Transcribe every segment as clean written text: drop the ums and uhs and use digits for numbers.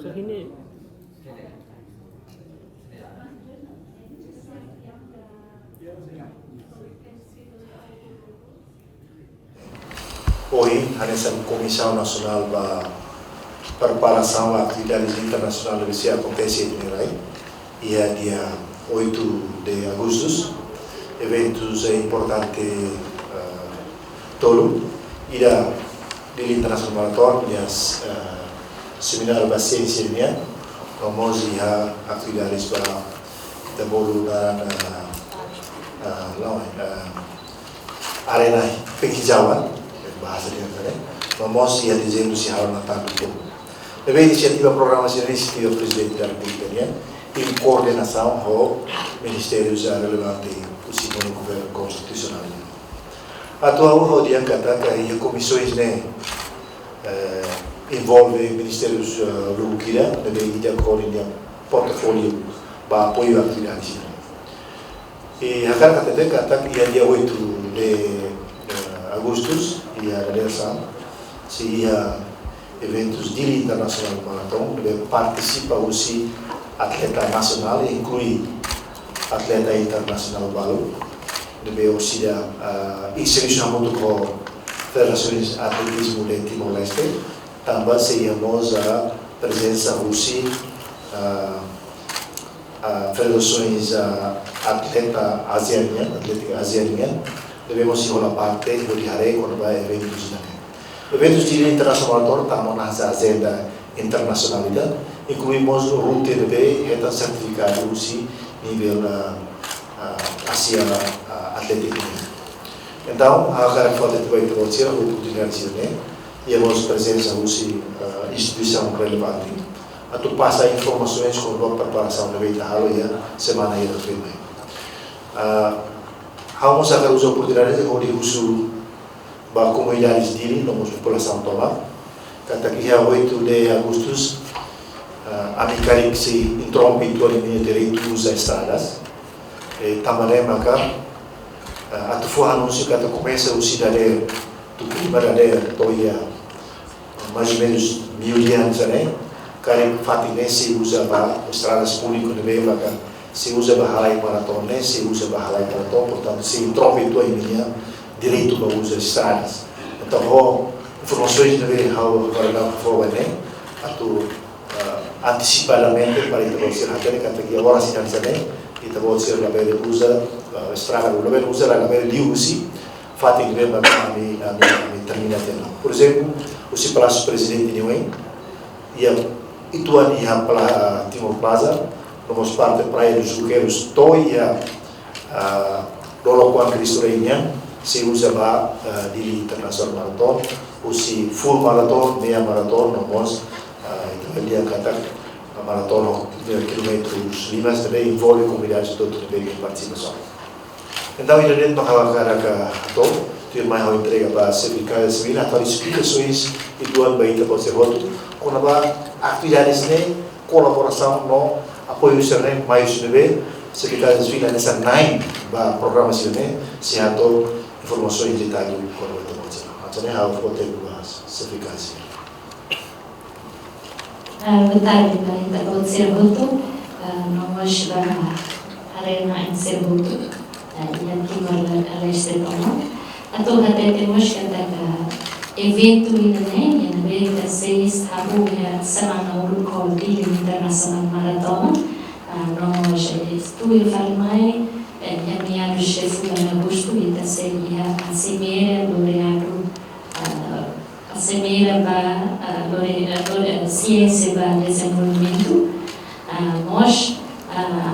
ini hoje nessa Comissão Nacional para preparação a atividades internacionais que se acontece em Mirai e é dia 8 de agosto, eventos importantes todo ida di International Marathon e as seminário da ciência minha vamos ia atividades para da bolo da arena Pekijawan bahasa dia kan vamos ia dizendo se hal Natal itu lebih inisiativa programação inisiativa presidente da República em coordenação com ministérios relevantes do governo constitucional. Atualmente dia kata que comissões né envolve ministérios locais lebih dia coordenar portfólio para apoio atividades. E agora kata que dia 8 de agosto e a realização se eventos de internacional marathon deve participar aussi atleta nacional inclui atleta internacional balu deve aussi inserimento com federações atletismo de Timor-Leste também seríamos a presença aussi federações atlética asiática devemos ir a parte do diário quando vai eventos eventos de internacional estamos na agenda internacionalidade incluímos o route de eta certificado aussi nível Asia atlético então agora falta de vai ter a oportunidade né e temos presença aussi instituição relevante a tu passa informações com a preparação da veita halo ya semana ida firme vamos agora usar oportunidades de onde uso ba comunidades dele na população toda kata que dia 8 de agosto a mecânica se interrompe toda a direitos às estradas e também maka a tu for anúncio que começa o cidadão do primeiro de toia mais ou menos 1000 anos né que fatinha se usa para estradas públicas de bem maka se usa para halai maratona se usa para halai maratona portanto se interrompe toda a direito para usar estradas. Então, informações devem guardar fora, né? Atau antecipadamente para kita usir hati kata kita orang sinar sana kita usir label usa estrada label usa label diusi fating bem kami terminate. Por exemplo, o Palácio Presidente Niuem ia itu ani pela Timor Plaza, nomos parte praia dos Juqueiros, toia dolo com Cristo Reina se usa para di international marathon ou se full marathon, meia marathon, nomos dia kata marathon de quilômetros limas também envolve comunidades de todo nível de participação. Então, ele dentro da cara todo, tem mais uma entrega para a Secretaria Civil, a explicações e doan baita para ser voto, com a atividades de colaboração no apoio serem mais nível, Secretaria Civil nessa nine para programa civil, se há informações de detalhe quando vai tomar isso. Então, é algo que tem se ficar assim. Betul, kita buat serbutu, nomor sebelah arena yang serbutu, yang Timor-Leste tomo. Atau hati temos kata evento ini yang mereka seis habu ya semana urukol di internasional marathon, nomor itu falmai yang miado chefu na agosto kita seria a semera laureado a semera para ciência para desenvolvimento nós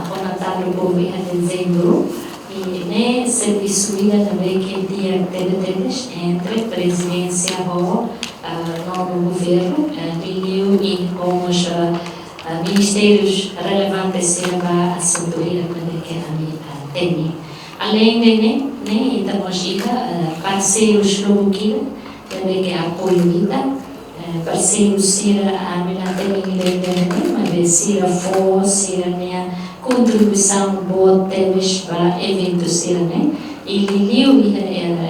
conatado com o dezembro e né serviço ida também que dia deles entre presidência e novo governo e como os ministérios relevantes para assunto que tem. Além de né estamos parceiros locais também que apoio parceiros sira a minha técnica mas sira sira minha contribuição boa temos para eventos sira né e liu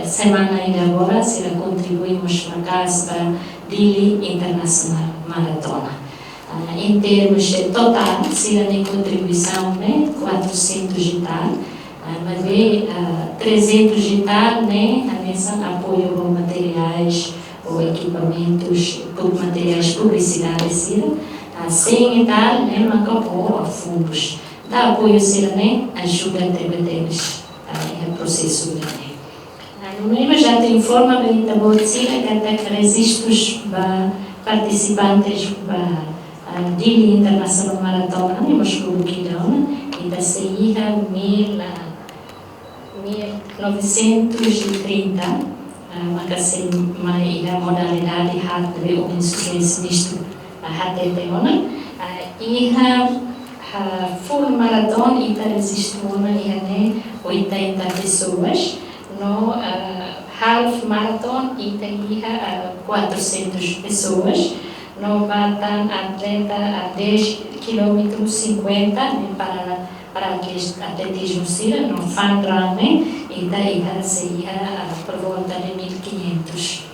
semana ainda agora sira contribuímos para casa para Dili Internacional Maratona em termos total, se a contribuição, né, 400 e tal, mas 300 e tal, né, nessa apoio com materiais ou equipamentos, materiais publicitários, 100 e tal, né, manca por fundos. Dá apoio, né, ajuda a deles no processo, né. No meio já te informa bem da bolsila que resistos participantes de internacional maratona, nós colocamos e da CIA 1930, uma modalidade de organizações nisto e a full maratona e resistiu 80 pessoas. No half marathon e tem 400 pessoas. No batan atleta a 10 km 50 para atletismo no fan run e daí seria por volta de 1500.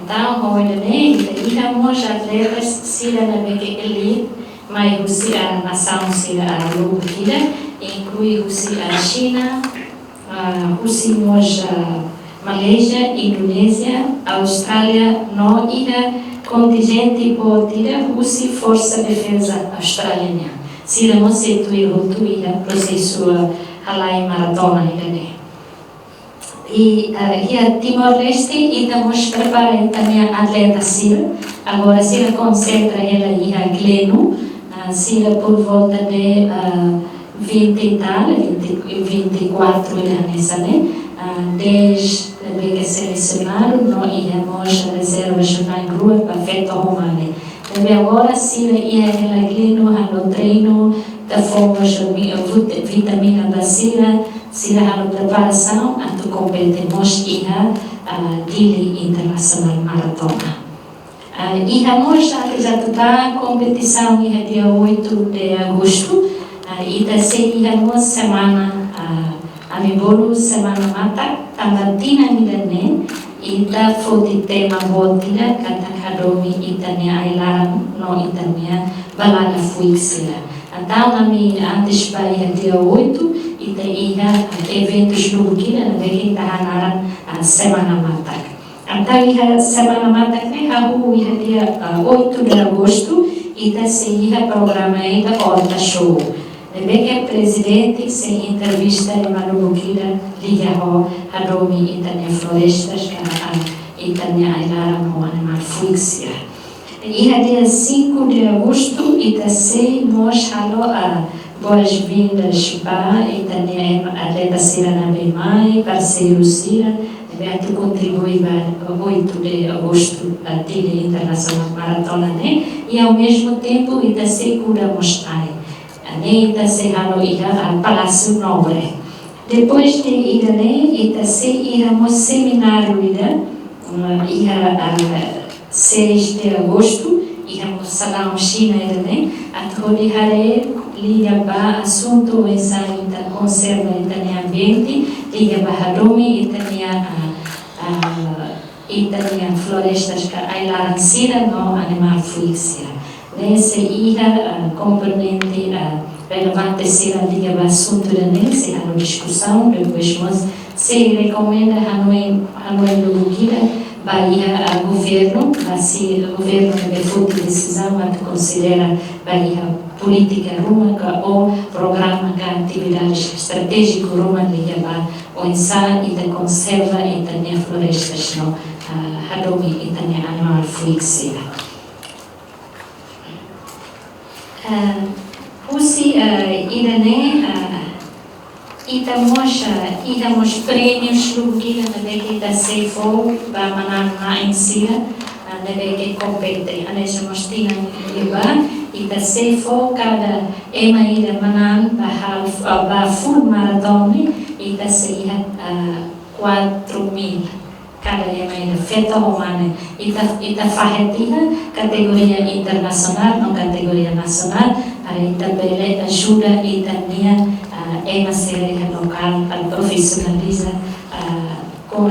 Então, olha, temos atletas sira na elite, mas a nação sira a Lubukida, inclui a China, Malaysia, Indonésia, Austrália, no ira contingente por ira Rússia Força Defesa Australiana. Se não se tu ira processo halai maratona ira e a Timor-Leste e estamos preparando também a atleta Sira. Agora Sira concentra ela ira Gleno, Sira por volta de 20 e tal, 24 nessa, né? 10 que selecionaram, nós íamos a reserva jornal rua para feito romane. Também agora, se ia ela glino, no treino, da forma vitamina da Sira, Sira a preparação, a tu competimos ia a Dili Internacional Maratona. E vamos já toda competição ia dia 8 de agosto. E da semana semana a mibolu semana mata tambatina milane e da foto tema botila kata kadomi itania ailara no itania balada fuixira. Então antes para dia 8 e daí eventos no Burkina na vez a semana mata. Então a semana mata né a dia 8 de agosto e da semana programa ainda horta show. Também que presidente se entrevista em Manubukira liga a Domi Itania Florestas que Itania Ailara no animal fuixia. E a dia 5 de agosto Itacei nós a boas-vindas para Itania Atleta Sira na Bemai, parceiro Sira, também contribui para 8 de agosto a Dia Internacional Maratona, né? E ao mesmo tempo Itacei cura mostrai. Ita se halo ira al Palácio Nobre. Depois de ira ita se iramos seminário ira 6 de agosto iramos salão China ira a todo hare liga ba assunto ensaio da conserva itania ambiente liga ba hadomi itania florestas que ailaran sira no animal fuixia. Nesse ira componente relevante ser a liga do assunto se há discussão depois mas se recomenda Hanoi do Burkina Bahia a governo assim o governo que foi decisão a considera Bahia política ruma ou programa de atividades estratégico ruma liga o ensaio e da conserva e também florestas no Hadomi e também animal fuixia. Pusi irane itamos prêmios Lubukina na vez Seifo ba manan na ensina na vez compete anejamos tina iba ita Seifo cada ema ida manan ba full maratona ita seia 4.000 cada ema feita romana ita fahetina categoria internacional não categoria nacional para ita bele ajuda ita minha ema série local para profissionalizar com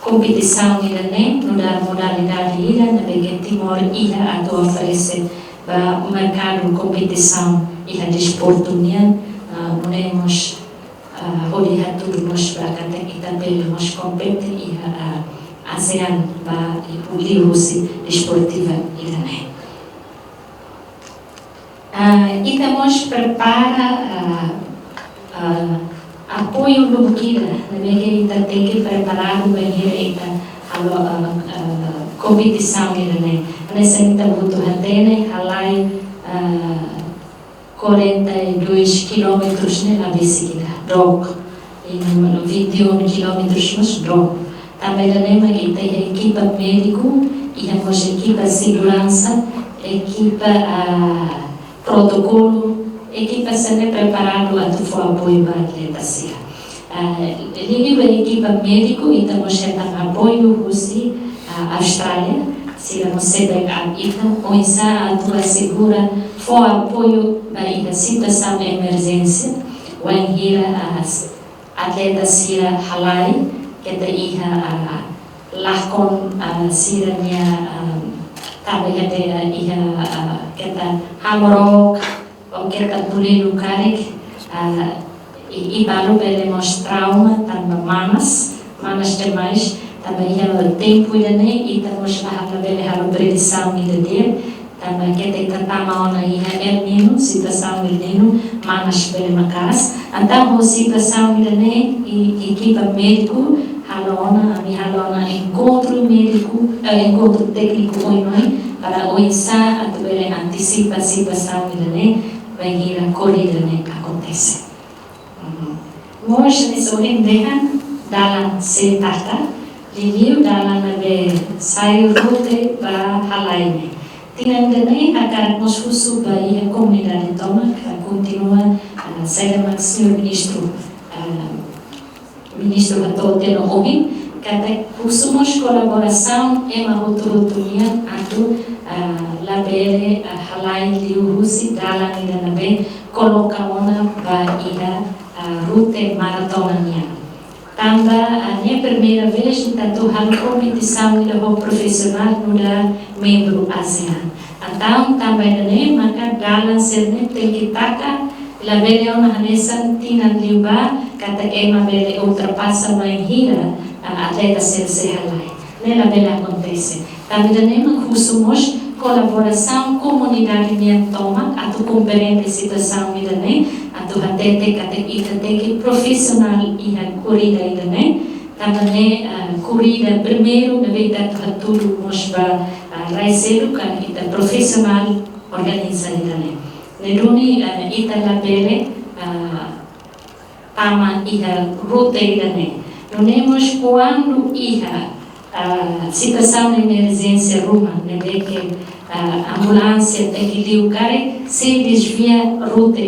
competição ida nem no dar modalidade ida na Timor ida a oferecer para o mercado competição e a desporto união, não temos onde tudo nós para cada e também nós compete e a ASEAN para o livro-se desportiva irane. E estamos prepara apoio do Buquira, ainda tem que preparar o banheiro a competição irane. Nessa ainda muito hatene, halai 42 quilômetros na bicicleta, droga, e 21 quilômetros nos droga. Também temos a equipa médico e temos a equipa segurança, equipa protocolo, equipa sendo preparada a tu apoio para a atleta. Liga a equipa médico e temos apoio a Austrália, se você pegar então, a tua segura for apoio para a situação de emergência, ou em as atletas Sira Halai, que tem a Lacon, a Sira também tem a Hamrock, ou que tem Bulelo Karek, e para o trauma, também manas demais, também o tempo e estamos a predição também que tem que tomar uma El Nino, situação El Nino, manas pela macas, então a situação e equipa médico, halona encontro médico, encontro técnico hoje para oisar a ter antecipa a situação vai ir a corrida acontece. Hoje nesse momento dalam setata, review dalam saiu rote para Halai. Tinandane agar nos fusu bai a comunidade toma continua a ser o senhor ministro Atoteno Obi, que fusumos colaboração e uma autonomia atu labere Halai liu husi dalam idanabe coloca ona para ir a rute maratona. Também a minha primeira vez tanto a competição de profissional no membro ASEAN. Então também maka dalam serne tem que tacar la bele ona hanesan tina liuba kata ema bele ultrapassa mai hira atleta ser halai. Nela bele acontece. Também costumamos colaboração comunidade minha toma a tu compreender situação atu hatete que profissional e a corrida também corrida primeiro na vida tudo mostra raizeiro kan ita profissional organiza neduni ita labele tama ita route não temos quando situação de emergência ruma que ambulância tem que ligar se desvia route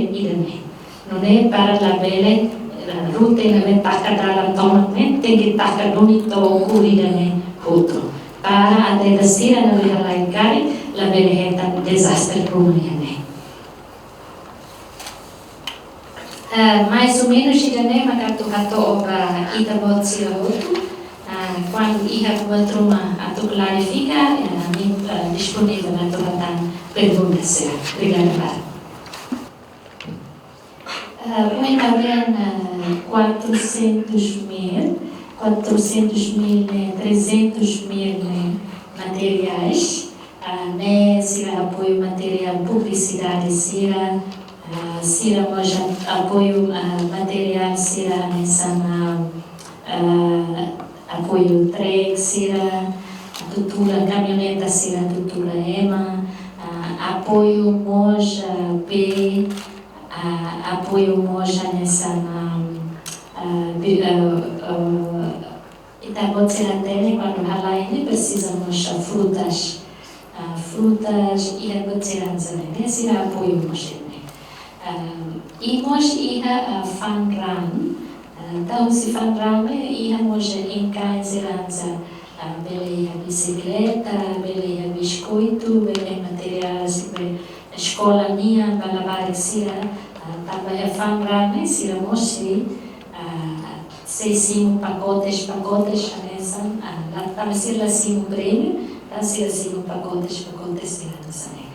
não é para a bela route não é taca dalam toma tem que taca bonito corrida outro para a descer na bela ligar la bela é desastre rumia mais ou menos idane makato hato para ita botsira outro quando ia para uma atu clarifica disponível na tua perguntas. Obrigada. Também 400.000, 300.000 materiais, Sira apoio material publicidade, Sira apoio material, Sira apoio trek, Sira tutura caminhoneta, Sira tutura EMA, apoio moja B, apoio moja nessa então pode ser até quando Halai precisamos frutas e a pode ser anzane, Sira apoio moja e moja fan run. Então, se falamos, íamos em casa, bele bicicleta, bele biscoito, bele materiais, escola minha, para lavar sira, também falamos, se mostrei, 6 pacotes, nessa, também se lá 5 prêmio, tá se 5 pacotes, sira, não sei.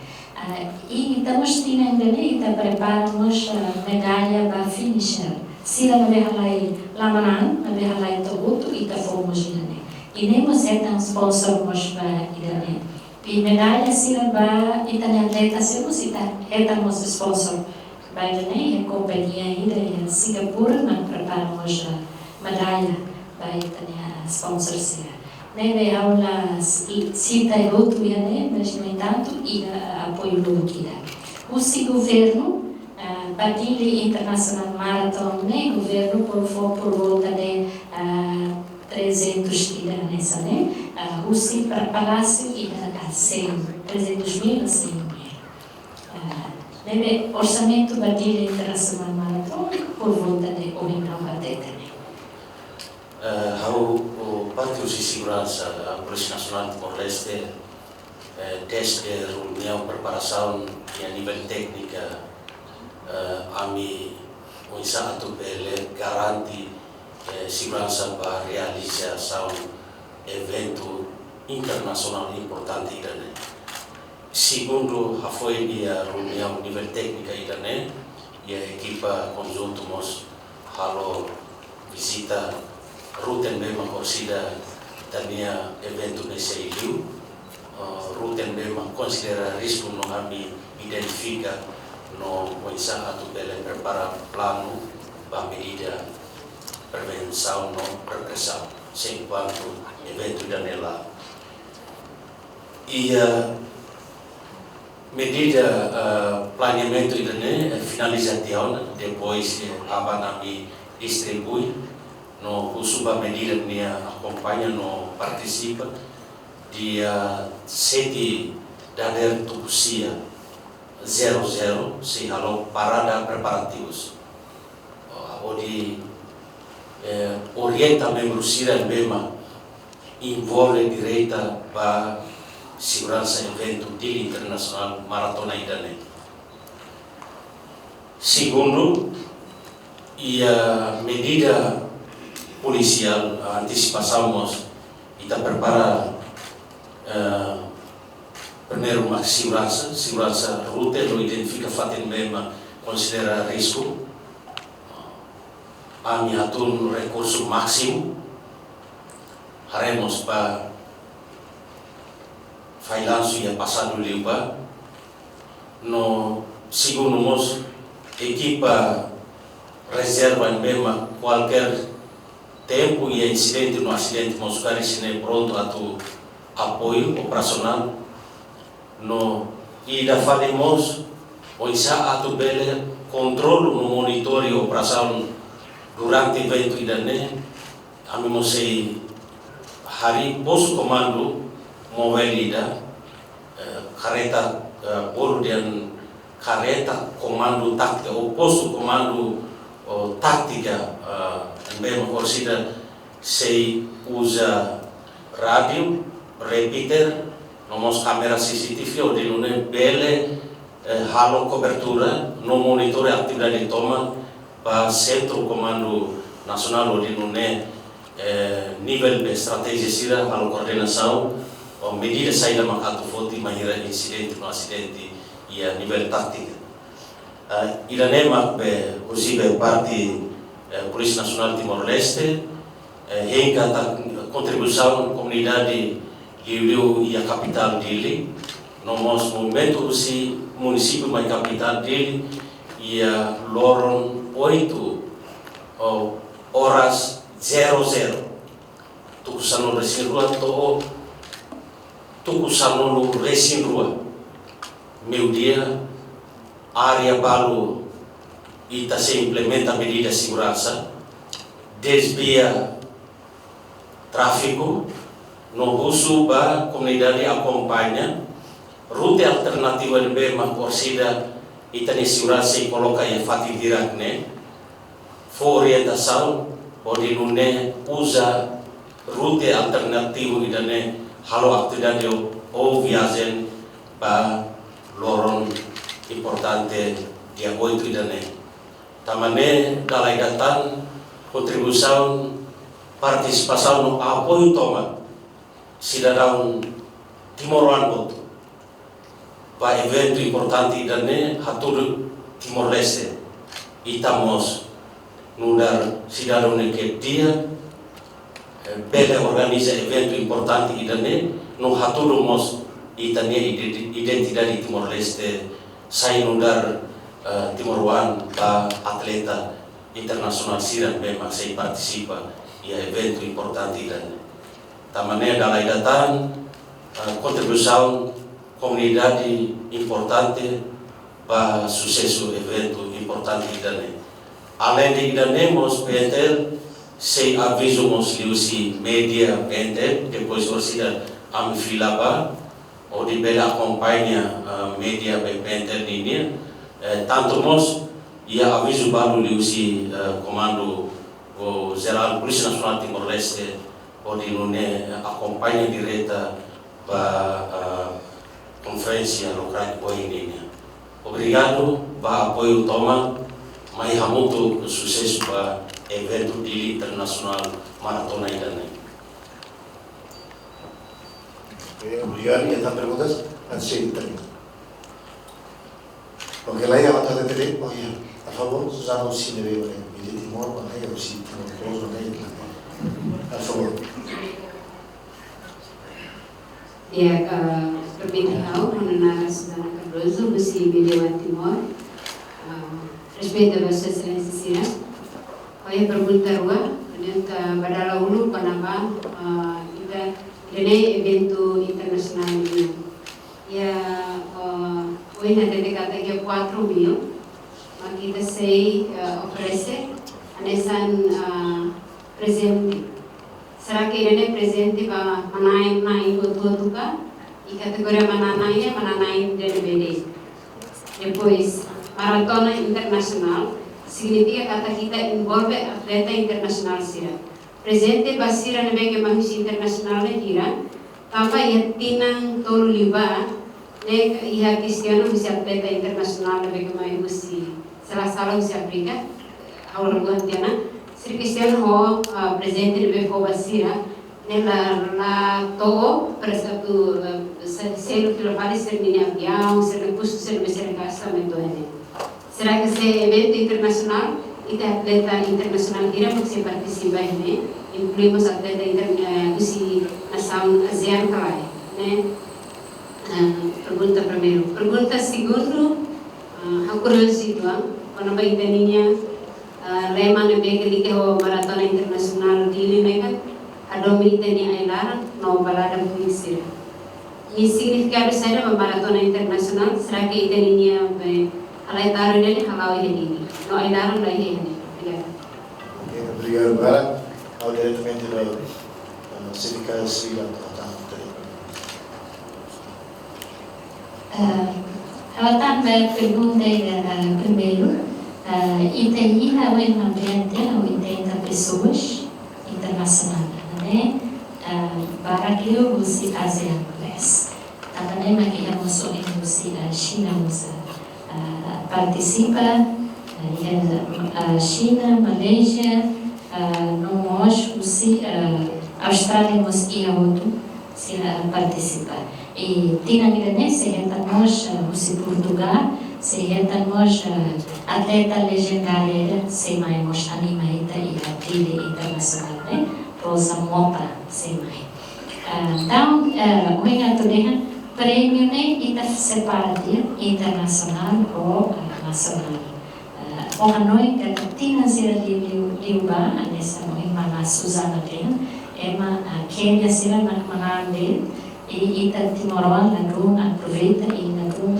E estamos tendo e preparamos medalha para finisher. Sila na behalai lamanan, na behalai tobuto e fomos idane. E nem você tão sponsor mos para idane. E medalha sila ba itane atleta semos etamos sponsor. Ba idane e companhia ida em Singapura na preparamos medalha ba itane sponsor sila. Neve aula cita e outro idane, mas no entanto ida apoio lúquida. O governo Batilha Internacional Marathon, né? Governo por volta de 300 nessa, né? Rússia para Palácio e a 100, 300.000 a 100.000. Orçamento Batilha Internacional Marathon por volta de 1 milhão de o Partido de Segurança da Polícia Nacional de Timor-Leste desde a reunião preparação e a nível técnica o Instituto Bele garante segurança para a realização de evento internacional importante irane. Segundo a foi a reunião nível técnica irane e a equipa conjunto nos halo visita Rutenbema Corsida também evento nesse ilho. Rutenbema considera risco no ami identifica no Instituto Bele prepara plano para medida prevenção no repressão enquanto evento janela e medida planeamento e finalização depois abanami distribui no suba medida que acompanha no participa dia 7 de janeiro Tucusia 00 se halo parada preparativos onde orienta membros Sira Bema envolve direita para segurança evento dia internacional maratona idane. Segundo, e a medida policial antecipaçamos e está prepara primeiro uma segurança ruta não identifica fato mesmo considera risco a minha atum recurso máximo haremos para failanço e passado limpa no segundo nós equipa reserva mesmo qualquer tempo e incidente no acidente nós ficar pronto a tu apoio operacional no e da falemos o Instituto Bele controle no monitor e operação durante o evento idane amemos sei hari posto comando movelida careta bolo dan careta comando tática ou posto comando tática mesmo considera sei usa rádio repeater nomos câmera CCTV ou de nune bele halo cobertura no monitor atividade de toma para centro comando nacional ou de nune nível de estratégia sira halo coordenação ou medida saída makato foti mahira incidente no acidente e a nível tática iranema be usibe parte Polícia Nacional de Timor-Leste hingga contribuição comunidade Liu e a capital dele no nosso momento usi município mais capital dele e a loron 8 horas 00 tukusano resin rua to tukusano resin rua meu dia área balu ita se implementa medida de segurança desvia tráfego no uso ba comunidade acompanha rute alternativa de bema corsida ita ni segurança e coloca em fati dirakne for orientação onde nune usa rute alternativo idane halo atividade ou viagem ba loron importante dia 8 idane tamane dalai datan contribuição participação no apoio toma cidadão timoran boto para evento importante idane haturu Timor-Leste. Estamos no dar cidadão que dia bela organiza evento importante idane no haturu mos itane identidade Timor-Leste sai no dar Timor-One para atleta internacional siran memang saya participa e evento importante idane. Tamane dalam datang contribuição comunidade importante para sucesso evento importante idane. Além de idane mos PNTL sei aviso mos liusi media PNTL depois orsida am filaba ou de bela acompanha media PNTL ini tanto mos ia aviso baru liusi comando o geral Polícia Nacional Timor-Leste ou de nune acompanha direta para conferência local ini. Obrigado para apoio toma, mas há muito sucesso para evento de internacional maratona idane. Obrigado. E então perguntas antes de terminar. Porque lá ia matar de tele, olha, a favor, Susana Ossine veio de Timor, mas aí eu sim, Timor, todos aí. A favor. Ya, permintaan mengenai Susana Cardoso, Gusi Miliwan Timor, respeito a Vossa Excelência Sira. Olha, pergunta rua, dentro badala ulu panama, kita ini evento internasional ini. Ya, hoje na dedicada que 4.000, mas kita sei oferece anesan presente. Será que ele é presente para manai todo ka e categoria mananai dele bede. Depois maratona internacional significa kata kita envolve atleta internasional sira. Presente basira nebe ke mahis internasional ne kira tanpa yatinang tolu liba ne iha Cristiano bisa atleta internasional nebe ke mahis salah usia Afrika awal guantiana. Sri Cristiano ho presente nebe ko basira nella Togo per stato selo que levare ser minha avião ser custo ser mestre casamento ene. Será que esse evento internacional e atleta internacional ira porque participa ene incluímos atleta usi nação ASEAN kalai, né? Pergunta primeiro. Pergunta segundo, a curiosidade quando vai teninya lema nebe que o maratona internacional dili nega adomi teni ailar no balada puisira. E significado será uma maratona internacional será que teninya alai taru dele halau ini no ailar no ini. Obrigado para ao diretamente da sindicato Sira Hawatan pergunta primeiro. Itaí é uma ambiente, 80 pessoas internacionais, né? Para que eu use ASEAN Plus. Também aqui a nossa a China participa, a China, Malaysia, nós a Austrália nos ia outro se participa. E tinha que se nós o Portugal se nós atleta legendária se mais nós animaita e a trilha internacional, né? Rosa Mota se mais. Então, o engatulha prêmio né ita separatia internacional ou nacional. O Hanoi que tinha sido liuba nessa irmã Susana tem, ema Kenya sira nak manande e ita Timor-One lagu aproveita e lagu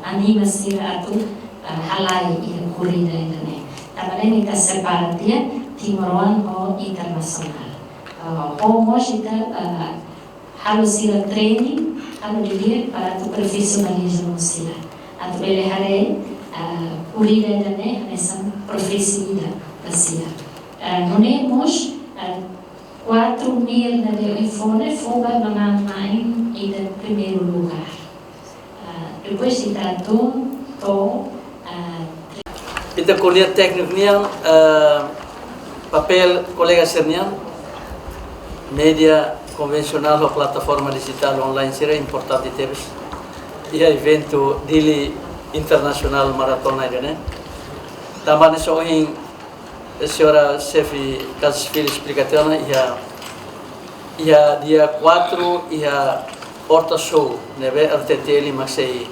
anima sira atu halai e corrida indane. Também ita separatia Timor-One ou internacional. Ou mos ita halo sira training halo dilir para tu profissionalismo sira. Atu bele hare corrida indane nessa profissão da sira. None mos 4.000 na iPhone foga na main e de primeiro lugar. Depois de tanto Ita kuliah teknik niang papel colega serniang media konvensional ou plataforma digital online será importante teves ia evento Dili Internacional Maratona ini, né? Também só em a senhora chefe Casfil explicação ia dia 4 ia Horta Show, né? RTT ele mas se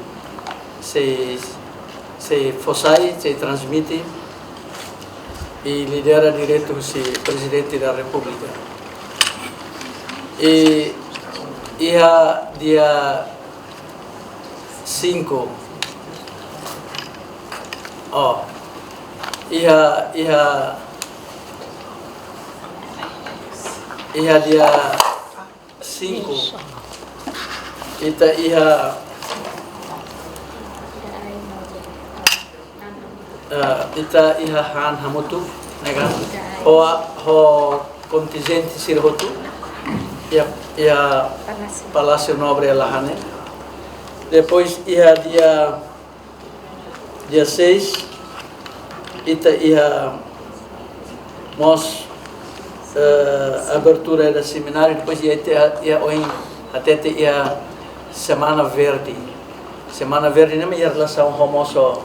fossai, se transmite e lidera direto o presidente da República. E ia dia 5 ia dia 5 kita ia han hamutu negan ho contingente sirhotu ia Palácio Nobre Lahane. Depois ia dia 6 kita ia abertura da seminário, depois ia até ia Semana Verde. Semana Verde não é relação homosso.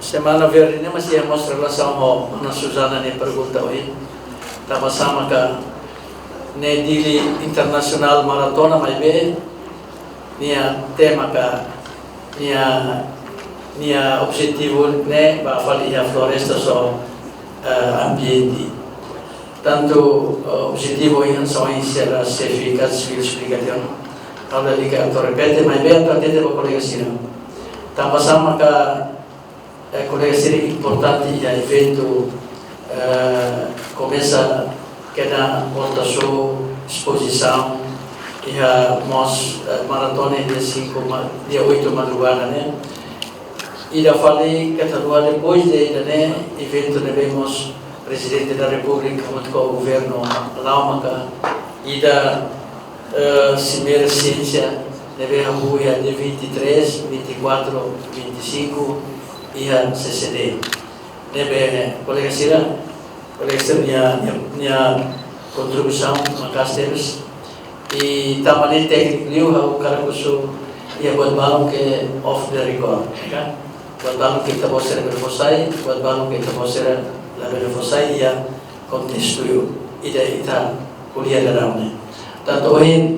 Semana Verde não é mostra relação com Ana Susana ne pergunta hoje. Tama sama ka ne Dili Internacional Maratona mas bem nia tema ka nia objetivo ne ba fali a floresta so ambiente. Tanto objetivo yang soal secara sertifikat civil explicação. Kalau liga atau repete mas bem atende para colega sini. Tama sama ka colega sini importante ya evento começa cada Horta Show, exposição e a maratona dia 8 madrugada, né? E já falei que depois de evento vemos presidente da República junto com o governo Laumaca e da Cimeira Ciência deve haver de 23, 24, 25 e a CCD. Deve colega Sira minha contribuição makas temos e também técnico liu o cara kusu ia buat balong ke off the record kan buat balong kita bosera berfosai buat balong kita bosera la berfosai ia contexto ida kuliah dalamnya tanto hoje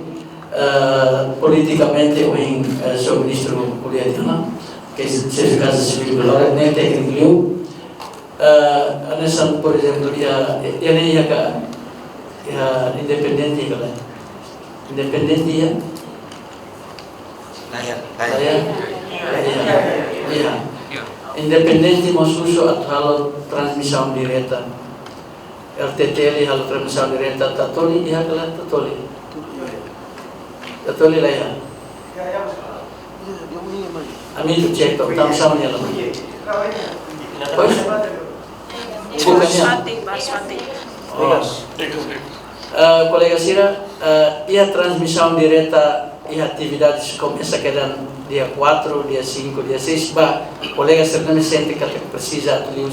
politicamente hoje sou ministro kuliah di sana que se casa civil belora nem técnico liu Anesan, por exemplo, ia independente kalau independente ya, independente maksudnya kalau transmissão direta, RTT kalau transmissão direta, tatoli ya kalau tatoli lah ya. Amin tu cek tu, tam sama ni lah. Pois? Colega Sira, ia transmissão direta e atividades começa quedando dia 4, dia 5, dia 6. Colega Sira não sente que precisa de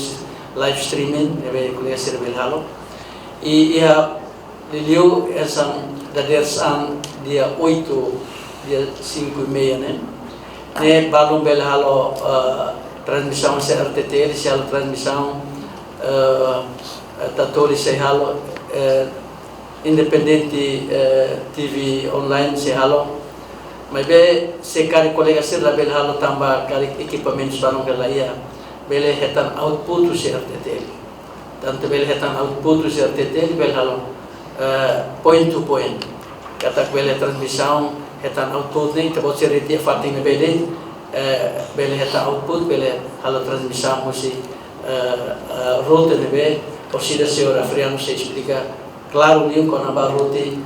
live streaming, colega Sira belhalo. E ia liu essa dadersan dia 8, dia 5 e meia, né? Ne balum belhalo transmissão RTT, se a transmissão tatori se halo independente TV online se halo mas be se cari colega se la bel halo tamba cari equipamentos para que lá ia bele hetan output se RTT tanto bele hetan output se RTT bel halo point to point kata bele transmissão hetan output nem que você retia fatinho bele bele hetan output bele halo transmissão musi rote nebe osida senhora Friano se explica claro liu com a rote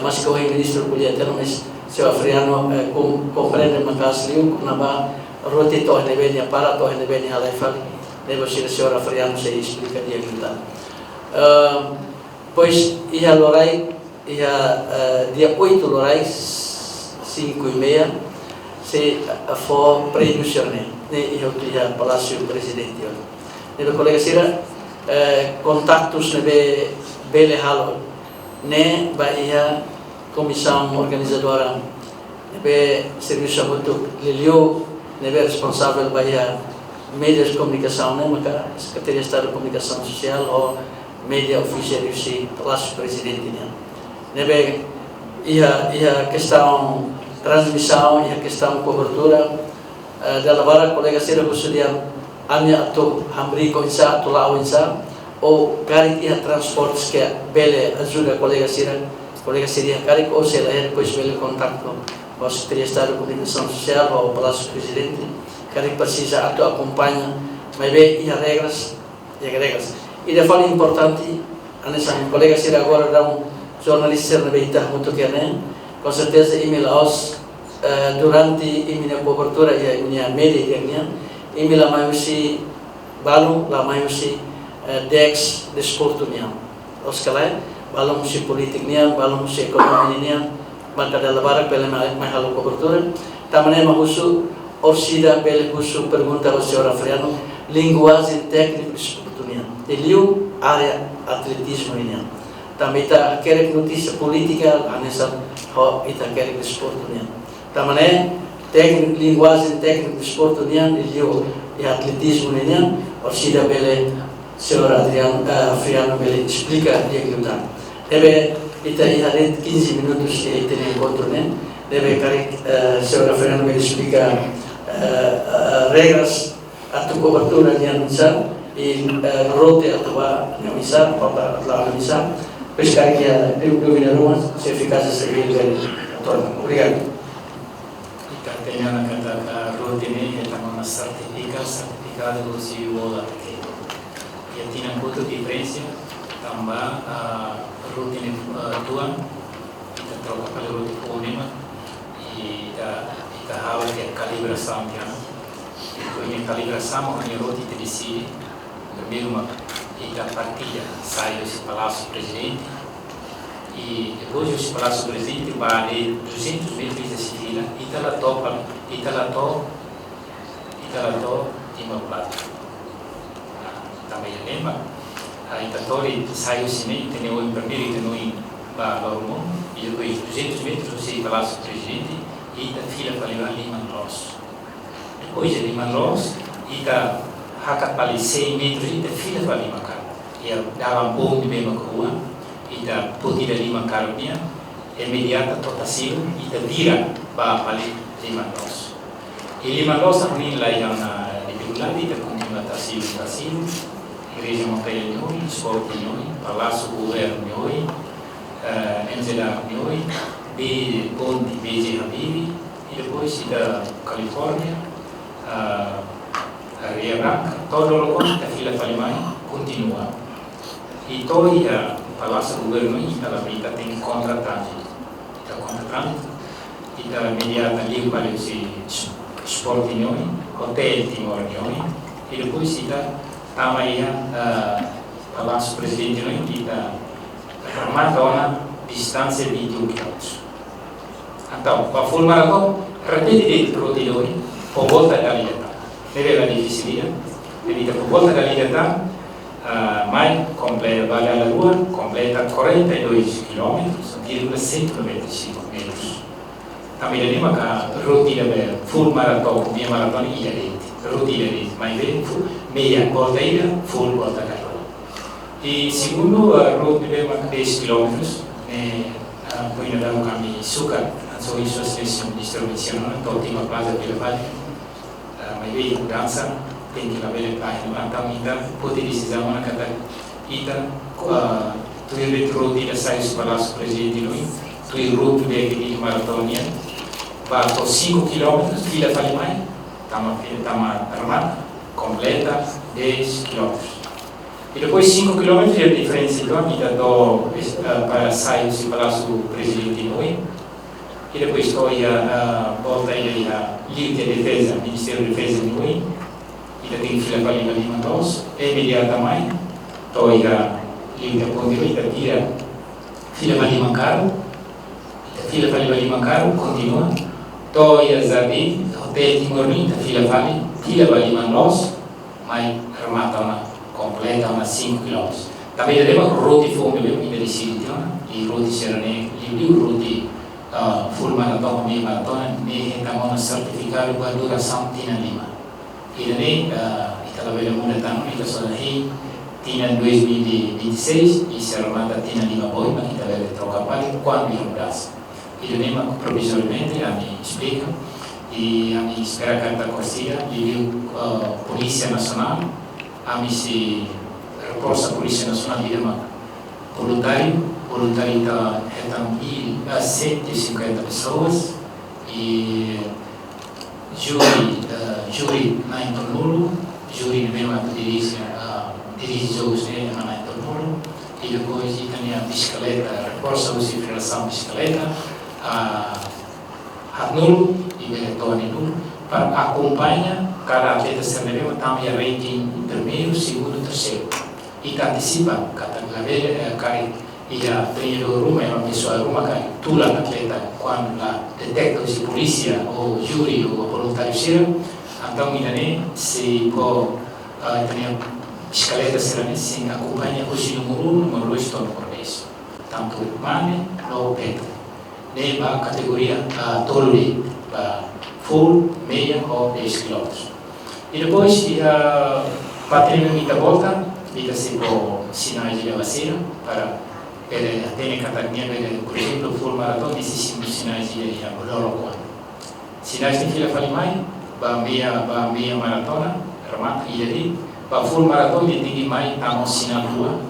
mas que o ministro kuliah mas senhora Friano compreende makas liu com a rote to nebe ni para to nebe ni halai fali nebe osida senhora Friano se explica dia kita pois ia lorai ia dia 8 lorai 5:30 se for prêmio Cherne ne ia Palácio Presidente. Nebe colega Sira contatos nebe bele halo ne bahia comissão organizadora nebe serviço muito liliu, nebe responsável para mídias de comunicação, né, maka Secretaria de Estado de Comunicação Social ou mídia oficial si Palácio Presidente, né. Nebe ia questão transmissão, ia questão cobertura, dalam bara kolega sira kusudian anya atau hamri ko insa atau lau insa o garik ia transport que bele ajuda kolega sira garik o sela é depois bele contato com a Secretaria de Estado de Comunicação Social ou o Palácio Presidente garik precisa atau acompanha mas bem ia regras e de forma importante anessa kolega sira agora dá jornalista na beita muito que né com certeza email aos durante a cobertura e a média e la maiusi balum la maiusi dex desporto nian os kala balum si politik nian balum si ekonomi nian maka dalam barak pela mai halo cobertura tamane mahusu orsida pela husu pergunta ao senhor Afriano linguagem técnica desporto nian eliu área atletismo nian também tá quer notícia política anessa ho ita quer desporto nian tamane técnico linguagem técnico desporto nian e atletismo nian orsida bele senhor Afriano bele explica dia que tá deve ita ia 15 minutos e tem encontro né deve cari senhor Afriano bele explica regras atau cobertura nian misal e rote atau misal para lá misal pescar que a governador se eficácia civil dele obrigado. Tenha kata rotine eta mana certificado si wola ke ya tina foto diferencia tamba rotine tuan kita troca pada rotine ponema e ita hawa que calibração ya ini calibração a rotine decide primeiro uma ita partida sai do Palácio Presidente e depois do Palácio Presidente vale 200 metros de fila e ela topa Timor Plata também é lema a Itatori saiu assim tem o primeiro tem o Barromo e depois 200 metros do Palácio Presidente e a fila para Lima Ross depois de Lima Ross e a hakat para 6 metros e a fila para Lima Car e dava bom de mesma rua e da potida Lima Carobia imediata totasil e da vira para Lima Ross e Lima Ross a menina lá na dificuldade da continua tasil igreja Monteia Noi esporte Noi Palácio Governo Noi Angela Noi de Ponte BG Habibi e depois da Califórnia a Ria Branca todo o local da fila Falimai continua e toda Palácio Governo e a Brita tem contratante e da imediata ali para o esporte Noi hotel Timor Noi e depois da tamanha Palácio Presidente Noi e da armada distância de 21 km então para formar agora repete de Rodiloi por volta da Lieta deve a dificilidade evita por volta da Lieta mai completa vale a rua completa 42 km, 195 metros. Também lembra que a rotina é full maratona, meia maratona e a rotina é mais bem meia cordeira, full volta da rua. E segundo a rotina é 10 km, poi dar um caminho sucar, só isso a seleção de distribuição, então tem uma plaza pela vale, mais bem mudança tem que haver página então ainda pode decisão na cada ida tu rotina sai do Palácio Presidente Lui tu route de maratonia vai por 5 km fila fale mais tama armada completa 10 km e depois 5 km é a diferença então ida para sair do Palácio Presidente Lui e depois estou a volta aí a Livre de Defesa Ministério de Defesa de Lui kita tinggi fila paling 500 imediatamente toiga linda ponte tira fila paling caro fila paling caro continua toiga zabi hotel Timor fila paling nos mai armata una completa una 5 km também leva roti fome bem interessante e roti serane e roti full marathon meia maratona ni hitamo na sertificado para duração tina lima. E daí ita labela muda tamo ita sonahi tina 2026 e se armata tina lima boi mas ita labela troca pali quando ia mudança. E daí mas provisoriamente a me explica e a me espera carta corsia e Polícia Nacional a me se reforça a Polícia Nacional de Dema voluntário está 150 pessoas e júri na nulo, júri mesmo dirige jogos na nulo e depois tem a bicicleta, reforça a federação bicicleta a nulo e retorno nulo para acompanhar cada atleta ser mesmo também a rating primeiro, segundo, terceiro e que antecipa cada vez e a primeiro rumah é uma pessoa rumah que tula na atleta quando lá detecta se polícia ou júri ou voluntário será então ainda se pode ter escaleta será sem acompanha o número 2 todo por vez tanto mane ou peto nem a categoria tolo para full meia ou 10 km e depois bateria muita volta e se pode sinais de vacina para tem Catarina, por exemplo, full maratona necessita sinais de loro. Sinais de fila falimai, meia maratona, remata e ali, para full maratona tem que mais tamos sinal rua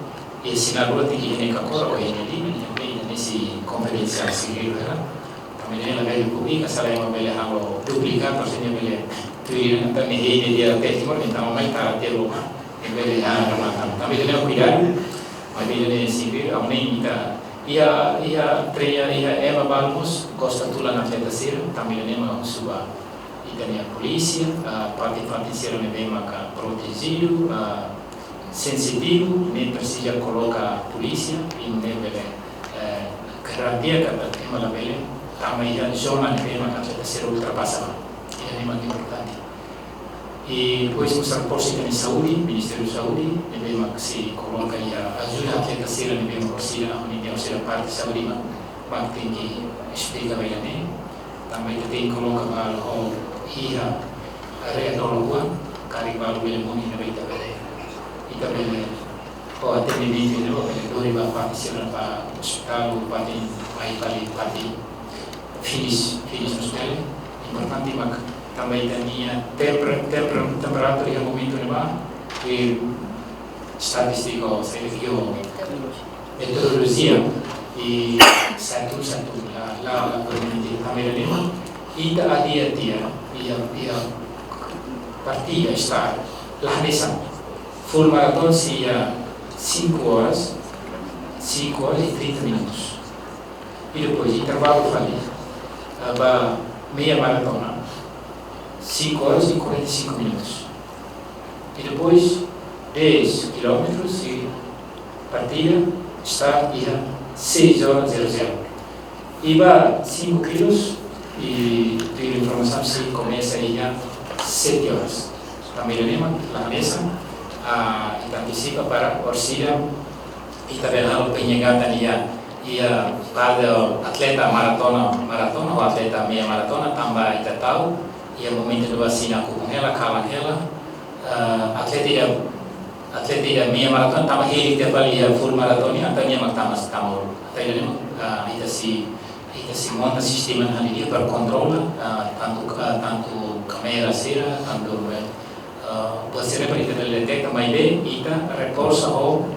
e sinal rua tem que ir na cor ou ir ali, também nesse conferência seguir era. Também ela veio publicar, se ela é uma bela halo duplicar, por exemplo, bela tuir também ele dia testemunho, então mais tarde ter uma bela remata. Também ela cuidado mas ele é civil, a nem ia treia Eva Balmos gosta tula na atleta ser, também ele é suba e tem a polícia, a parte ser é bem mais protegido, sensitivo, nem precisa colocar a polícia e nem ele garantia que é uma bela, também a zona é bem mais atleta ser ultrapassada, é mais importante. E depois mostrar por si também saúde, Ministério da Saúde, bem que se coloca e ajuda a atleta ser bem por si, a unidade ser a parte de saúde, mas tem que explicar bem também. Também tem que colocar o ia a reanologia, carregar o bem muito na vida dele. E também o atendimento de novo, ele vai partir para o hospital, vai para finish no hospital, importante mas também tinha temperatura em momento e estatística, meteorologia e satu lá também lembra e da dia e a partida está lá nessa full maratona se 5 horas e 30 minutos e depois intervalo falei meia maratona 5 horas e 45 minutos. E depois 10 km e partida está a 6 horas 00. E vai 5 km e a informação se começa a 7 horas. Também lembra, lá nessa, antecipa para a Orcida e também a penhegada e para atleta maratona ou atleta meia maratona também tal. E a momento do vacina com ela, cala ela, atleta meia maratona, também ele tem para full maratona, então ele estamos ainda se monta sistema ali para controlar tanto câmera será, tanto você para ele detecta mais bem e reforça o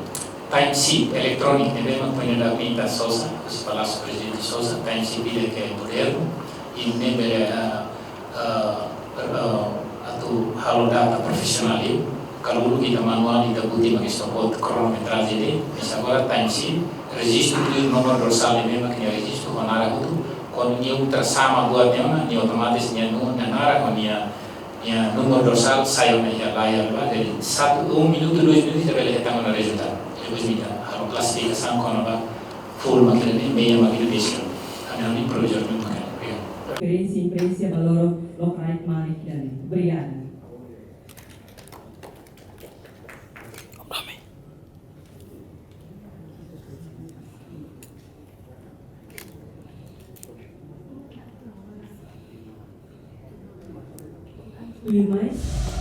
time sheet eletrônico, mesmo com a Pinta Sousa, o Palácio Presidente Sousa, time sheet que é moderno e nem atau halo data profesional itu kalau dulu kita manual kita butuh pakai stopwatch kronometrase ini bisa agora time sheet registro do nomor dorsal ini makanya registro honara itu quando dia ultrassama buat dia otomatis dia nara quando dia nomor dorsal saiu na layar jadi 1 minuto 2 minutos kita boleh hitung o resultado depois kita halo classificação quando full makanya ini meia makanya basic ana ini projeto makanya Imprensa valoro locais maritime. Obrigada. e mais